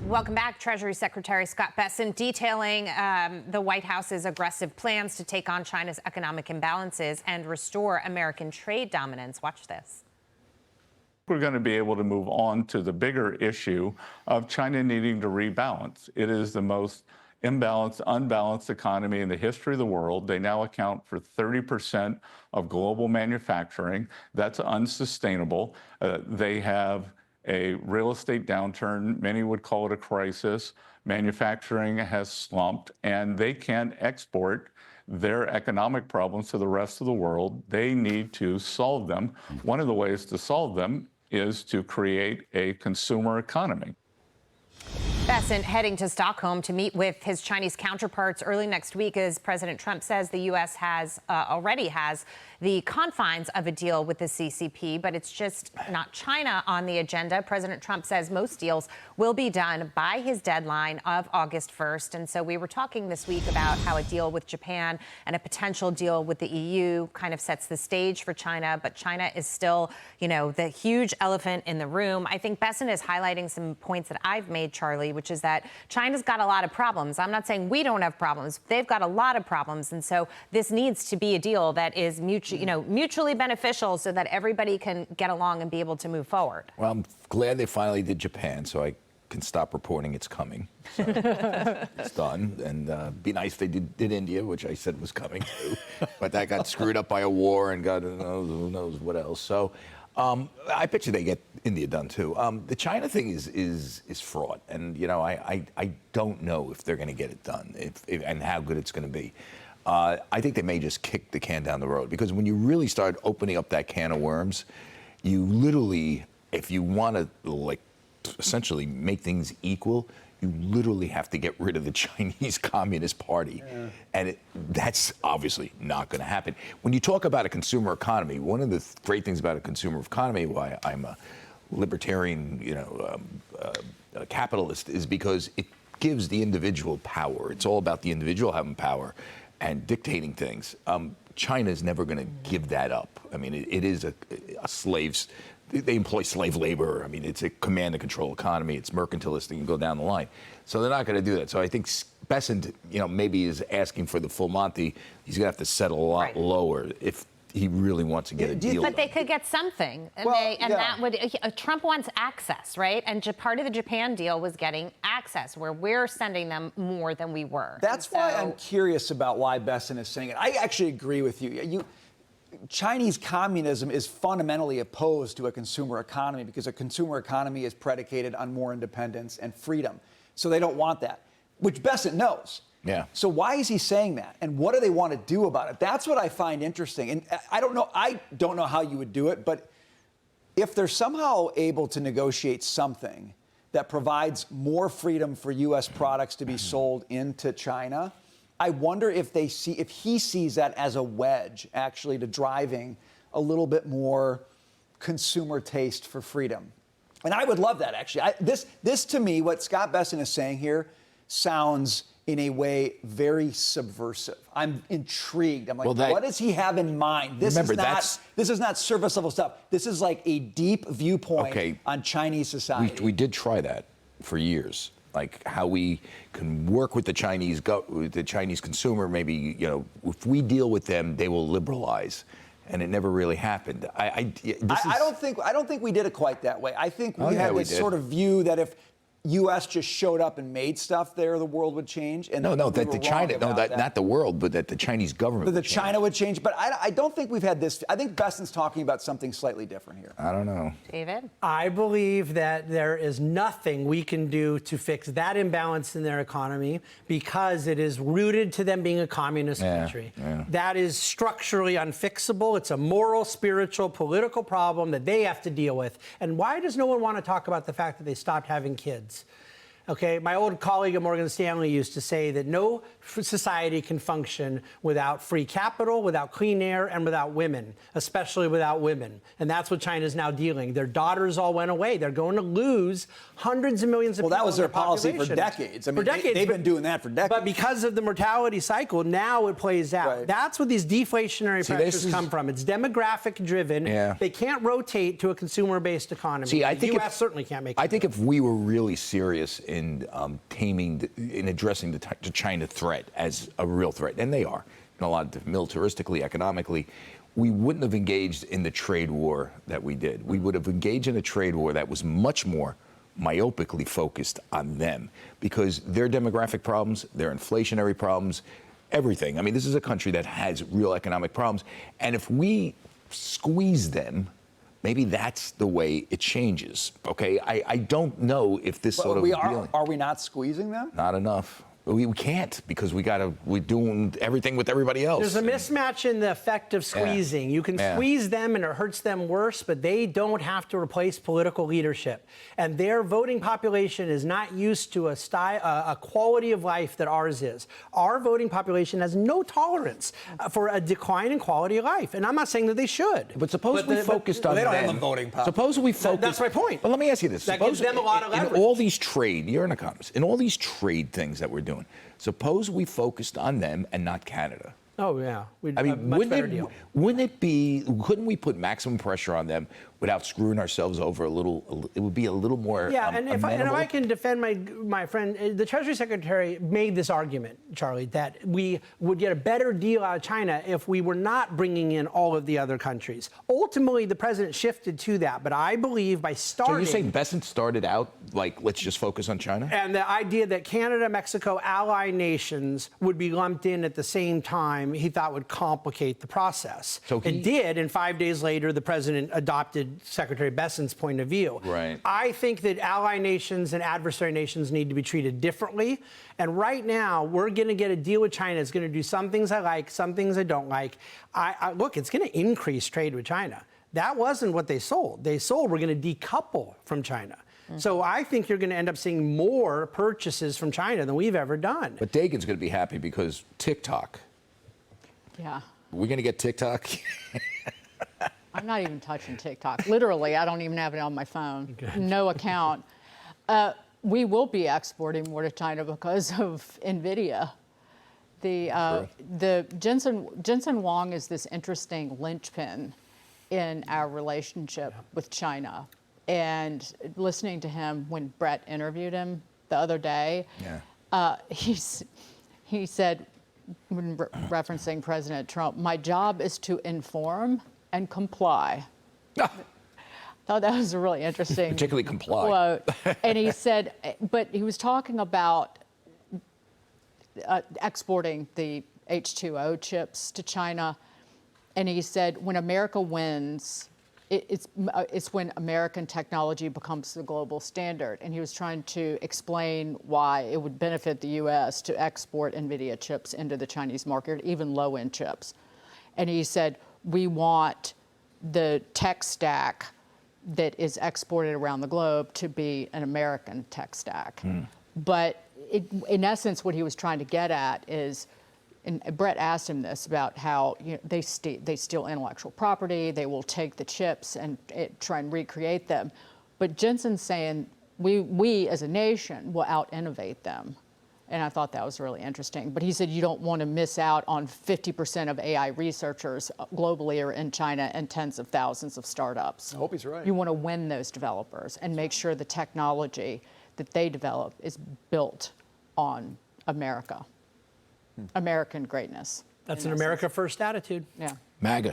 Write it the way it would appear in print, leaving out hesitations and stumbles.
Welcome back. Treasury Secretary Scott Bessent detailing the White House's aggressive plans to take on China's economic imbalances and restore American trade dominance. Watch this. We're going to be able to move on to the bigger issue of China needing to rebalance. It is the most imbalanced, unbalanced economy in the history of the world. They now account for 30% of global manufacturing. That's unsustainable. They have a real estate downturn. Many would call it a crisis. Manufacturing has slumped, and they can't export their economic problems to the rest of the world. They need to solve them. One of the ways to solve them is to create a consumer economy. Bessent heading to Stockholm to meet with his Chinese counterparts early next week as President Trump says the U.S. already has the confines of a deal with the CCP, but it's just not China on the agenda. President Trump says most deals will be done by his deadline of August 1st. And so we were talking this week about how a deal with Japan and a potential deal with the EU kind of sets the stage for China. But China is still, the huge elephant in the room. I think Bessent is highlighting some points that I've made, Charlie, which is that China's got a lot of problems. I'm not saying we don't have problems. They've got a lot of problems. And so this needs to be a deal that is mutually beneficial so that everybody can get along and be able to move forward. Well, I'm glad they finally did Japan, so I can stop reporting it's coming. So it's done. And be nice if they did India, which I said was coming too. But that got screwed up by a war and God who knows what else. So I bet you they get India done too. The China thing is fraught, and I don't know if they're going to get it done, and how good it's going to be. I think they may just kick the can down the road, because when you really start opening up that can of worms, you literally, if you want to essentially make things equal, you literally have to get rid of the Chinese Communist Party. Yeah. And that's obviously not going to happen. When you talk about a consumer economy, one of the great things about a consumer economy, why I'm a libertarian, a capitalist, is because it gives the individual power. It's all about the individual having power and dictating things. China is never going to give that up. I mean, it is a slave's. They employ slave labor. I mean, it's a command and control economy. It's mercantilistic. You go down the line. So they're not going to do that. So I think Bessent, maybe is asking for the full Monty. He's going to have to settle a lot lower if he really wants to get a deal. But they could get something. That would, Trump wants access, right? And part of the Japan deal was getting access, where we're sending them more than we were. That's why I'm curious about why Bessent is saying it. I actually agree with you. Chinese communism is fundamentally opposed to a consumer economy, because a consumer economy is predicated on more independence and freedom. So they don't want that, which Bessent knows. Yeah. So why is he saying that? And what do they want to do about it? That's what I find interesting. And I don't know how you would do it, but if they're somehow able to negotiate something that provides more freedom for U.S. products to be sold into China, I wonder if he sees that as a wedge, actually, to driving a little bit more consumer taste for freedom. And I would love that, actually. This to me, what Scott Bessent is saying here, sounds in a way very subversive. I'm intrigued. I'm like, what does he have in mind? This is not surface level stuff. This is like a deep viewpoint on Chinese society. We did try that for years. Like how we can work with the Chinese consumer. Maybe if we deal with them, they will liberalize, and it never really happened. I don't think we did it quite that way. I think we had this sort of view that if U.S. just showed up and made stuff there, the world would change. And not the world, but that the Chinese government would change. China would change. But I don't think we've had this. I think Bessent's talking about something slightly different here. I don't know. David? I believe that there is nothing we can do to fix that imbalance in their economy, because it is rooted to them being a communist country. Yeah. That is structurally unfixable. It's a moral, spiritual, political problem that they have to deal with. And why does no one want to talk about the fact that they stopped having kids? Okay, my old colleague at Morgan Stanley used to say that no society can function without free capital, without clean air, and without women, especially without women. And that's what China's now dealing. Their daughters all went away. They're going to lose hundreds of millions of people. Well, that was their policy for decades. I mean, they've been doing that for decades. But because of the mortality cycle, now it plays out. Right. That's where these deflationary pressures come from. It's demographic driven. Yeah. They can't rotate to a consumer-based economy. I think the U.S. certainly can't make it. I think if we were really serious in in addressing the China threat as a real threat, and they are, in a lot of militaristically, economically, we wouldn't have engaged in the trade war that we did. We would have engaged in a trade war that was much more myopically focused on them, because their demographic problems, their inflationary problems, everything. I mean, this is a country that has real economic problems, and if we squeeze them, maybe that's the way it changes. Okay, I don't know if this sort of dealing. Are we not squeezing them? Not enough. We can't, because we're doing everything with everybody else. There's a mismatch in the effect of squeezing. You can squeeze them and it hurts them worse, but they don't have to replace political leadership. And their voting population is not used to a quality of life that ours is. Our voting population has no tolerance for a decline in quality of life. And I'm not saying that they should. But suppose we focused on they them. don't have a voting power. Suppose we focused. That's my point. Well, let me ask you this. That gives them a lot of leverage. In all these trade, you're an economist, in all these trade things that we're doing, suppose we focused on them and not Canada. Oh, yeah. I mean, wouldn't it be, couldn't we put maximum pressure on them without screwing ourselves over a little? It would be a little more and if amenable. I can defend my friend, the Treasury Secretary made this argument, Charlie, that we would get a better deal out of China if we were not bringing in all of the other countries. Ultimately, the president shifted to that, but I believe by starting... So you're saying Bessent started out like, let's just focus on China? And the idea that Canada, Mexico, ally nations would be lumped in at the same time, he thought would complicate the process. So it did, and 5 days later, the president adopted Secretary Bessent's point of view. Right. I think that ally nations and adversary nations need to be treated differently. And right now, we're going to get a deal with China. It's going to do some things I like, some things I don't like. Look, it's going to increase trade with China. That wasn't what they sold. They sold we're going to decouple from China. So I think you're going to end up seeing more purchases from China than we've ever done. But Dagan's going to be happy because TikTok. Yeah. We're going to get TikTok? I'm not even touching TikTok. Literally, I don't even have it on my phone. No account. We will be exporting more to China because of NVIDIA. The Jensen Huang is this interesting linchpin in our relationship with China. And listening to him when Brett interviewed him the other day, he said, when referencing President Trump, my job is to inform and comply. Thought that was a really interesting Particularly comply. quote. And he said, but he was talking about exporting the H2O chips to China. And he said, when America wins, it's when American technology becomes the global standard. And he was trying to explain why it would benefit the U.S. to export NVIDIA chips into the Chinese market, even low-end chips. And he said, we want the tech stack that is exported around the globe to be an American tech stack. But in essence, what he was trying to get at is, and Brett asked him this about how they steal intellectual property, they will take the chips and try and recreate them. But Jensen's saying we as a nation will out-innovate them. And I thought that was really interesting. But he said you don't want to miss out on 50% of AI researchers globally or in China and tens of thousands of startups. I hope he's right. You want to win those developers and make sure the technology that they develop is built on America. American greatness. That's an America First attitude. Yeah. MAGA.